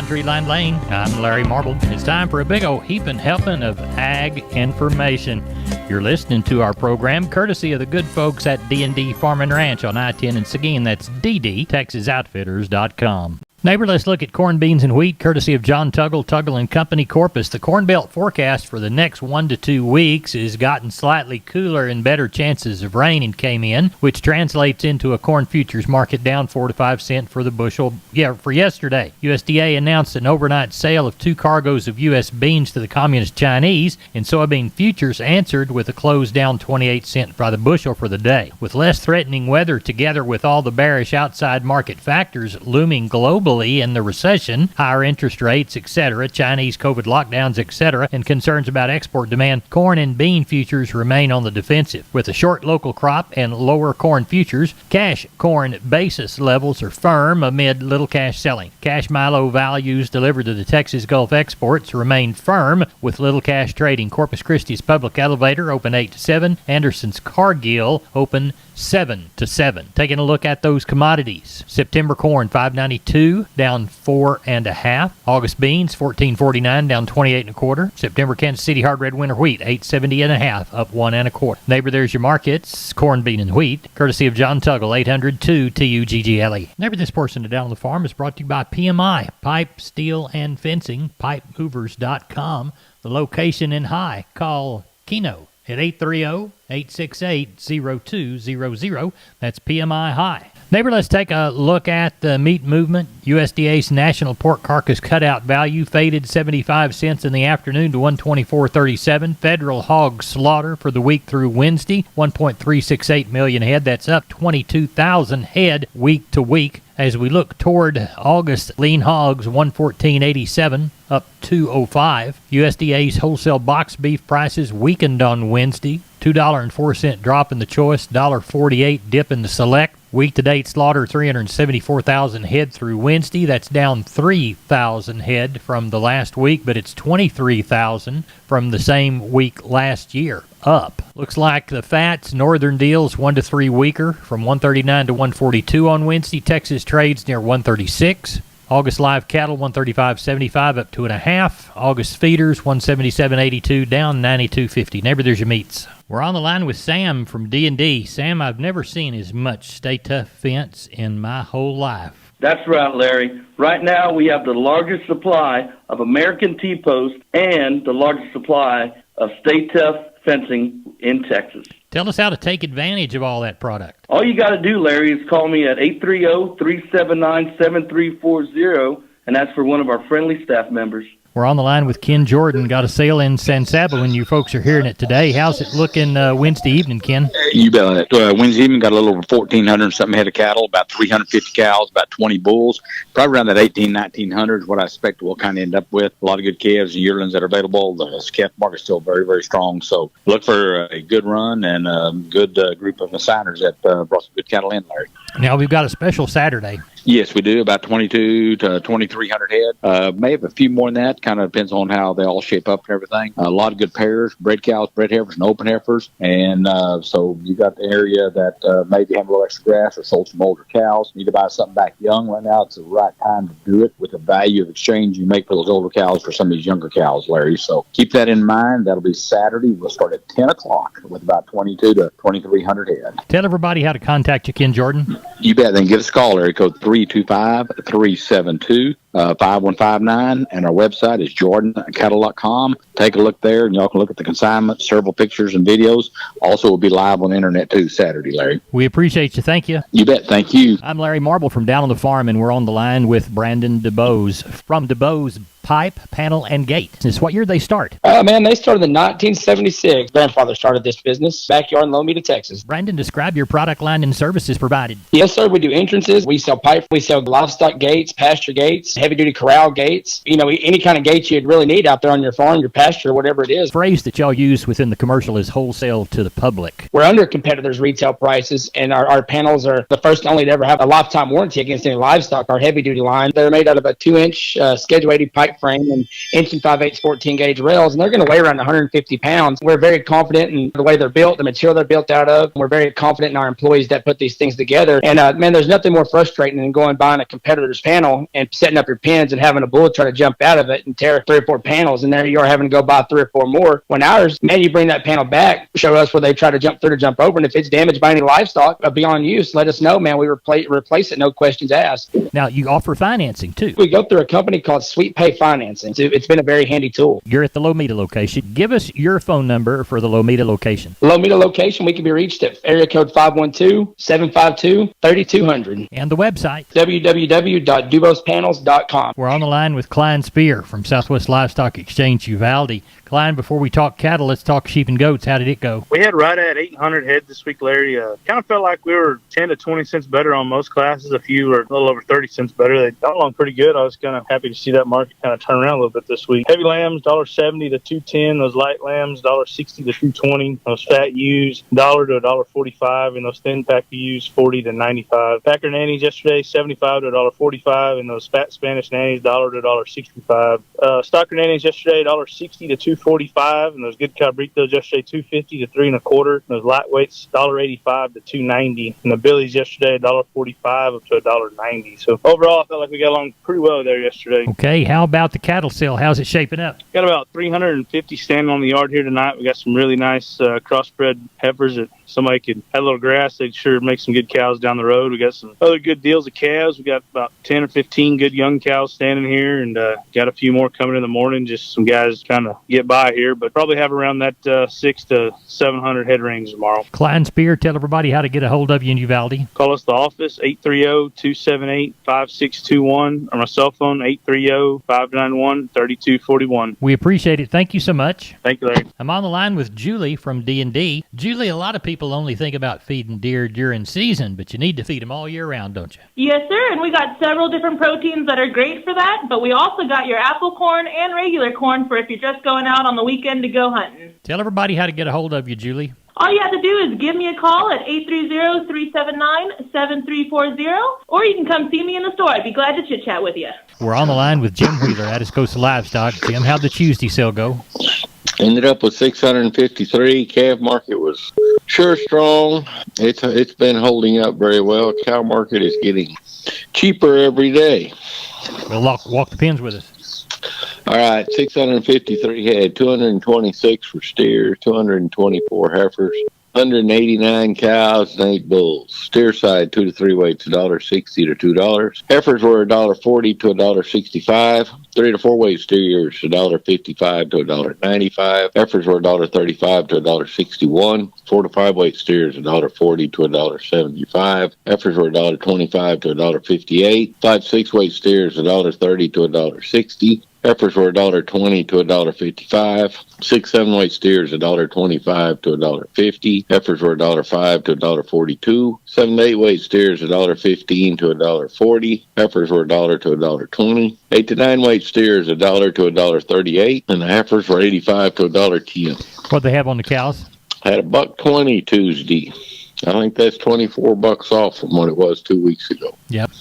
Tree Line Lane. I'm Larry Marble. It's time for a big old heaping helping of ag information. You're listening to our program courtesy of the good folks at D&D Farm and Ranch on I-10 in Seguin. That's ddtexasoutfitters.com. Neighbor, let's look at corn, beans, and wheat, courtesy of John Tuggle and Company, Corpus. The Corn Belt forecast for the next 1 to 2 weeks has gotten slightly cooler and better chances of rain came in, which translates into a corn futures market down 4 to 5 cents for the bushel for yesterday. USDA announced an overnight sale of 2 cargoes of U.S. beans to the Communist Chinese, and soybean futures answered with a close down 28 cents by the bushel for the day. With less threatening weather together with all the bearish outside market factors looming globally, and the recession, higher interest rates, etc., Chinese COVID lockdowns, etc., and concerns about export demand, corn and bean futures remain on the defensive. With a short local crop and lower corn futures, cash corn basis levels are firm amid little cash selling. Cash milo values delivered to the Texas Gulf exports remain firm with little cash trading. Corpus Christi's Public Elevator open 8 to 7. Anderson's Cargill open 7 to 7. Taking a look at those commodities. September corn $5.92 down 4.5. August beans $14.49 down 28.25. September Kansas City hard red winter wheat $8.70.5 up 1.25. Neighbor, there's your markets, corn, bean, and wheat, courtesy of John Tuggle, 802 TUGGLE. Neighbor, this portion of Down on the Farm is brought to you by PMI, Pipe, Steel, and Fencing, pipehoovers.com. The location in High. Call Keno at 830-868-0200. That's PMI High. Neighbor, let's take a look at the meat movement. USDA's national pork carcass cutout value faded 75 cents in the afternoon to 124.37. Federal hog slaughter for the week through Wednesday, 1.368 million head. That's up 22,000 head week to week. As we look toward August, lean hogs 114.87 up 205. USDA's wholesale box beef prices weakened on Wednesday. $2.04 drop in the choice, $1.48 dip in the select. Week-to-date slaughter 374,000 head through Wednesday. That's down 3,000 head from the last week, but it's 23,000 from the same week last year. Up. Looks like the fats, northern deals 1 to 3 weaker from 139 to 142 on Wednesday. Texas trades near 136. August live cattle 135.75 up 2.5. August feeders 177.82 down 92.50. Neighbor, there's your meats. We're on the line with Sam from D&D. Sam, I've never seen as much Stay Tough fence in my whole life. That's right, Larry. Right now we have the largest supply of American T-post and the largest supply of Stay Tough fencing in Texas. Tell us how to take advantage of all that product. All you got to do, Larry, is call me at 830-379-7340, and that's for one of our friendly staff members. We're on the line with Ken Jordan. Got a sale in San Saba, and you folks are hearing it today. How's it looking Wednesday evening, Ken? You bet. Wednesday evening got a little over 1,400 something head of cattle, about 350 cows, about 20 bulls, probably around that 1,900 is what I expect we'll kind of end up with. A lot of good calves and yearlings that are available. The calf market's still very, very strong. So look for a good run and a good group of assigners that brought some good cattle in, Larry. Now we've got a special Saturday. Yes, we do, about 22 to 2,300 head. May have a few more than that. Kind of depends on how they all shape up and everything. A lot of good pairs, bred cows, bred heifers, and open heifers. And so you got the area that maybe have a little extra grass or sold some older cows. Need to buy something back young right now. It's the right time to do it with the value of exchange you make for those older cows for some of these younger cows, Larry. So keep that in mind. That'll be Saturday. We'll start at 10 o'clock with about 22 to 2,300 head. Tell everybody how to contact you, Ken Jordan. You bet. Then give us a call, area code 325-372-5159, and our website is jordancattle.com. Take a look there, and y'all can look at the consignment, several pictures and videos. Also, we'll be live on the internet, too, Saturday, Larry. We appreciate you. Thank you. You bet. Thank you. I'm Larry Marble from Down on the Farm, and we're on the line with Brandon Dubose from Dubose Pipe, Panel, and Gate. This what year they start? Man, they started in 1976. Grandfather started this business, backyard in Lomita, Texas. Brandon, describe your product line and services provided. Yes, sir. We do entrances. We sell pipe. We sell livestock gates, pasture gates, heavy-duty corral gates. You know, any kind of gates you'd really need out there on your farm, your pasture, whatever it is. The phrase that y'all use within the commercial is wholesale to the public. We're under competitors' retail prices, and our panels are the first and only to ever have a lifetime warranty against any livestock. Our heavy-duty line, they're made out of a 2-inch Schedule 80 pipe bike frame and inch and 5/8 14 gauge rails, and they're going to weigh around 150 pounds. We're very confident in the way they're built, the material they're built out of. We're very confident in our employees that put these things together. And man, there's nothing more frustrating than going buying a competitor's panel and setting up your pins and having a bull try to jump out of it and tear 3 or 4 panels, and there you are having to go buy 3 or 4 more. When ours, man, you bring that panel back, show us where they try to jump through to jump over, and if it's damaged by any livestock beyond use, let us know, man. We replace it, no questions asked. Now, you offer financing, too. We go through a company called Sweet Pay Financing. It's been a very handy tool. You're at the Lomita location. Give us your phone number for the Lomita location. Lomita location, we can be reached at area code 512-752-3200. And the website? www.dubosepanels.com. We're on the line with Klein Spear from Southwest Livestock Exchange, Uvalde. Klein, before we talk cattle, let's talk sheep and goats. How did it go? We had right at 800 head this week, Larry. Kind of felt like we were 10 to 20 cents better on most classes. A few were a little over 30 cents better. They got along pretty good. I was kind of happy to see that market kind of turn around a little bit this week. Heavy lambs, $1.70 to $2.10. Those light lambs, $1.60 to $2.20. Those fat ewes, $1 to $1.45. And those thin pack ewes, $40 to $95. Packer nannies yesterday, $75 to $1.45. And those fat Spanish nannies, $1 to $1.65. Stocker nannies yesterday, $1.60 to $2.45. And those good cabritos yesterday, $2.50 to $3 1/4. And those lightweights, $1.85 to $2.90. And the billies yesterday, $1.45 up to $1.90. So overall, I felt like we got along pretty well there yesterday. Okay, how about the cattle sale? How's it shaping up? Got about 350 standing on the yard here tonight. We got some really nice crossbred heifers that somebody could have a little grass. They'd sure make some good cows down the road. We got some other good deals of calves. We got about 10 or 15 good young cows standing here, and got a few more coming in the morning. Just some guys trying to get by here, but probably have around that 600 to 700 head range tomorrow. Klein Spear, tell everybody how to get a hold of you in Uvalde. Call us the office, 830-278-5621, or my cell phone, 830-591-3241. We appreciate it. Thank you so much. Thank you, Larry. I'm on the line with Julie from D&D. Julie, a lot of people only think about feeding deer during season, but you need to feed them all year round, don't you? Yes, sir, and we got several different proteins that are great for that, but we also got your apple corn and regular corn for if you're just going out on the weekend to go hunting. Tell everybody how to get a hold of you, Julie. All you have to do is give me a call at 830-379-7340, or you can come see me in the store. I'd be glad to chit-chat with you. We're on the line with Jim Wheeler at Coastal Livestock. Jim, how'd the Tuesday sale go? Ended up with 653. Calf market was sure strong. It's been holding up very well. Cow market is getting cheaper every day. Well, walk the pins with us. All right, 653 head, 226 for steers, 224 heifers, 189 cows, and 8 bulls. Steer side, 2 to 3 weights, $1.60 to $2. Heifers were $1.40 to $1.65. 3 to 4 weight steers, $1.55 to $1.95. Heifers were $1.35 to $1.61. 4 to 5 weight steers, $1.40 to $1.75. Heifers were $1.25 to $1.58. 5 6 weight steers, $1.30 to $1.60. Heifers were $1.20 to $1.55. 6 7 weight steers, $1.25 to $1.50. Heifers were $1.05 to $1.42. 7 to 8 weight steers, $1.15 to $1.40. Heifers were $1 to $1.20. 8 to 9 weight steers, $1 to $1.38, and the heifers were $85 to $1.10. What they have on the cows? Had a $1.20 Tuesday. I think that's $24 off from what it was 2 weeks ago. Yep.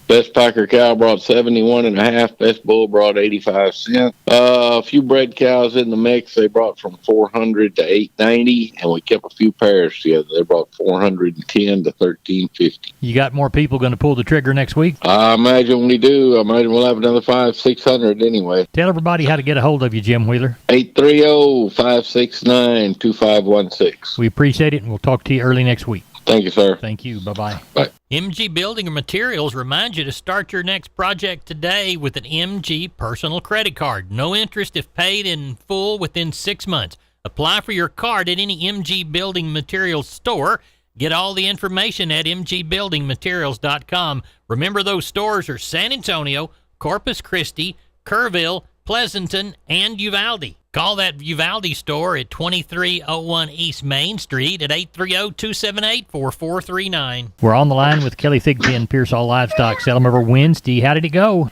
Best packer cow brought 71.5. Best bull brought 85 cents. A few bred cows in the mix. They brought from 400 to 890, and we kept a few pairs together. They brought 410 to 1350. You got more people going to pull the trigger next week? I imagine we do. I imagine we'll have another 500-600 anyway. Tell everybody how to get a hold of you, Jim Wheeler. 830-569-2516. We appreciate it, and we'll talk to you early next week. Thank you, sir. Thank you. Bye-bye. Bye. MG Building and Materials reminds you to start your next project today with an MG personal credit card. No interest if paid in full within 6 months. Apply for your card at any MG Building Materials store. Get all the information at mgbuildingmaterials.com. Remember, those stores are San Antonio, Corpus Christi, Kerrville, Pleasanton, and Uvalde. Call that Uvalde store at 2301 East Main Street at 830-278-4439. We're on the line with Kelly Thigpen, Pearsall Livestock. Sell them over Wednesday. How did it go?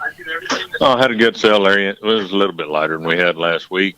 Oh, I had a good sale, Larry. It was a little bit lighter than we had last week.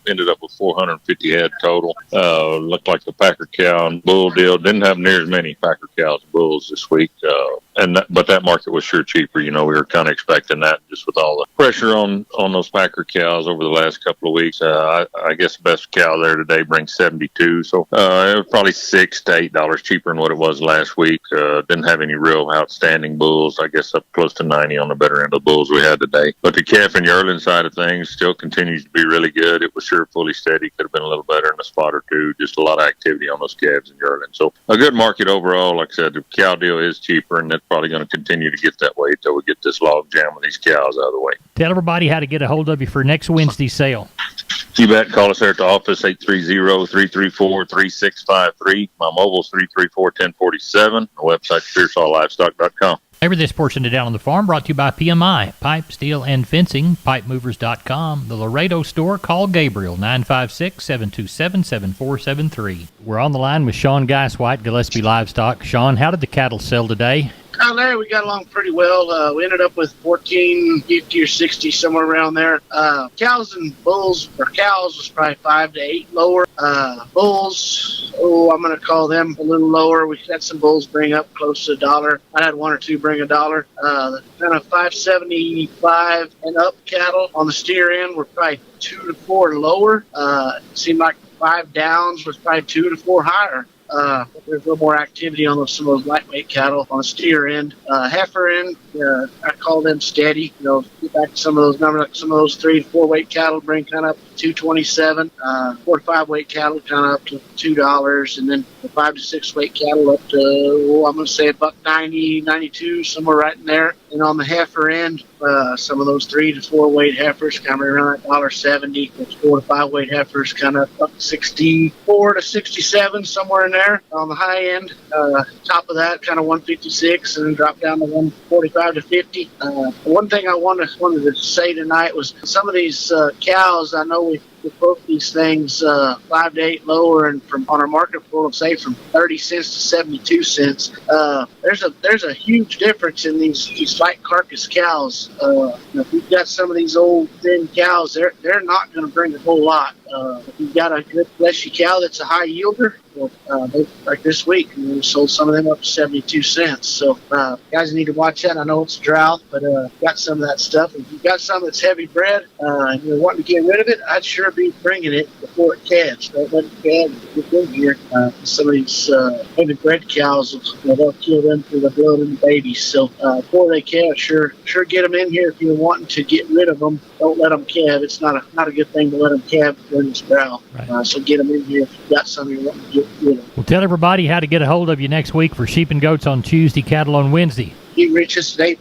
Ended up with 450 head total. Looked like the Packer cow and bull deal. Didn't have near as many Packer cows and bulls this week. But that market was sure cheaper. You know, we were kind of expecting that just with all the pressure on those Packer cows over the last couple of weeks. I guess the best cow there today brings 72, so it was probably $6 to $8 cheaper than what it was last week. Didn't have any real outstanding bulls. I guess up close to 90 on the better end of the bulls we had today. But the calf and yearling side of things still continues to be really good. It was sure fully steady. Could have been a little better in a spot or two. Just a lot of activity on those calves and yearlings. So a good market overall. Like I said, the cow deal is cheaper, and that's probably going to continue to get that way until we get this log jam of these cows out of the way. Tell everybody how to get a hold of you for next Wednesday's sale. You bet. Call us there at the office, 830-334-3653. My mobile's 334-1047. My website, FierceAllLivestock.com. Over this portion of Down on the Farm brought to you by PMI, Pipe, Steel, and Fencing, PipeMovers.com, the Laredo store. Call Gabriel, 956-727-7473. We're on the line with Sean Geiswhite, Gillespie Livestock. Sean, how did the cattle sell today? Larry, we got along pretty well. We ended up with 1450 or 60, somewhere around there. Cows and bulls, or cows was probably 5 to 8 lower. Bulls, I'm going to call them a little lower. We had some bulls bring up close to $1. I had one or two bring $1. The kind of 575 and up cattle on the steer end were probably 2 to 4 lower. It seemed like 5 downs was probably 2 to 4 higher. But there's a little more activity on some of those lightweight cattle on the steer end. Heifer end, I call them steady. Get back to some of those numbers, like some of those 3 to 4 weight cattle bring kind of up to 227. 4 to 5 weight cattle kind of up to $2, and then the 5 to 6 weight cattle up to, I'm going to say $1.90, 92, somewhere right in there. And on the heifer end, some of those 3 to 4 weight heifers kind of around $1.70. Those 4 to 5 weight heifers kind of up to 64 to 67, somewhere in there. On the high end, top of that kind of 156, and then drop down to 145 to 50. One thing I wanted to say tonight was some of these cows. I know we quote these things 5 to 8 lower, and from on our market pool, say from 30 cents to 72 cents. There's a huge difference in these light carcass cows. If you've got some of these old thin cows, they're not going to bring a whole lot. If you've got a good fleshy cow that's a high yielder, like this week, we sold some of them up to 72 cents. So guys need to watch that. I know it's a drought, but got some of that stuff. If you've got some that's heavy bred and you're wanting to get rid of it, I'd sure be bringing it before it calves. Don't let it calve get in here. Some of these heavy bred cows, they'll kill them through the blood and the babies. So before they calve, sure get them in here if you're wanting to get rid of them. Don't let them calve. It's not a good thing to let them calve during this drought. Right. So get them in here if you've got some you're wanting to get rid of. Well, tell everybody how to get a hold of you next week for sheep and goats on Tuesday, cattle on Wednesday. You can reach us at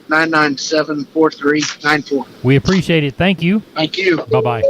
830-997-4394. We appreciate it. Thank you. Thank you. Bye-bye.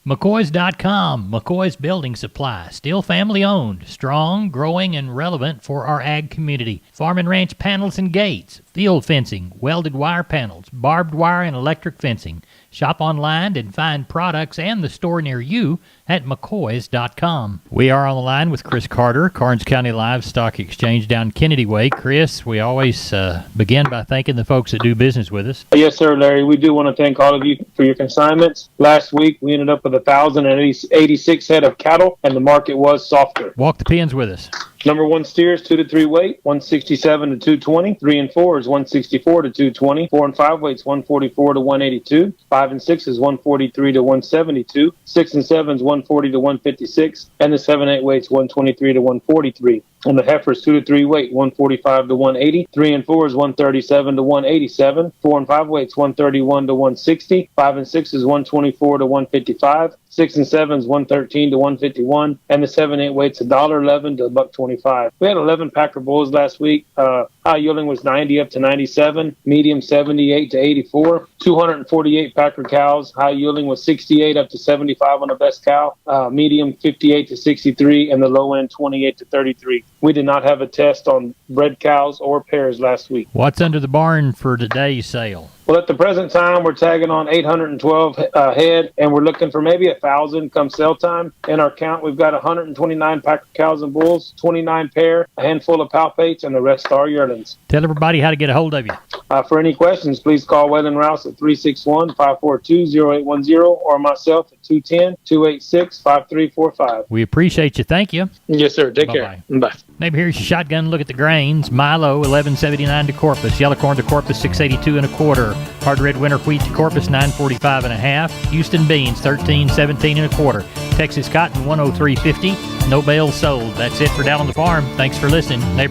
McCoys.com, McCoy's Building Supply, still family owned, strong, growing, and relevant for our ag community. Farm and ranch panels and gates, field fencing, welded wire panels, barbed wire and electric fencing. Shop online and find products and the store near you at McCoys.com. We are on the line with Chris Carter, Karnes County Livestock Exchange down Kennedy Way. Chris, we always begin by thanking the folks that do business with us. Yes, sir, Larry. We do want to thank all of you for your consignments. Last week, we ended up with 1,086 head of cattle, and the market was softer. Walk the pins with us. Number 1 steers 2 to 3 weight, 167 to 220. 3 and 4 is 164 to 220. 4 and 5 weights 144 to 182. 5 and 6 is 143 to 172. 6 and 7 is 140 to 156, and the 7-8 weights 123 to 143. On the heifers, 2 to 3 weight, 145 to 180. 3 and 4 is 137 to 187. 4 and 5 weights 131 to 160. 5 and 6 is 124 to 155. 6 and 7 is 113 to 151, and the 7-8 weights $1.11 to $1.25. We had 11 Packer bulls last week. High yielding was 90 up to 97, medium 78 to 84. 248 Packer cows. High yielding was 68 up to 75 on the best cow, medium 58 to 63, and the low end 28 to 33. We did not have a test on bred cows or pairs last week. What's under the barn for today's sale? Well, at the present time, we're tagging on 812 head, and we're looking for maybe 1,000 come sale time. In our count, we've got 129 Packer cows and bulls, 29 pair, a handful of palpates, and the rest are yearlings. Tell everybody how to get a hold of you. For any questions, please call Weather Rouse at 361-542-0810 or myself at 210-286-5345. We appreciate you. Thank you. Yes, sir. Take Bye-bye. care. Bye. Maybe here's your shotgun look at the grains. Milo, 1179 to Corpus. Yellow corn to Corpus, 682 and a quarter. Hard red winter wheat to Corpus, 945 and a half. Houston beans, 1317 and a quarter. Texas cotton, 103.50. No bales sold. That's it for Down on the Farm. Thanks for listening. Neighbor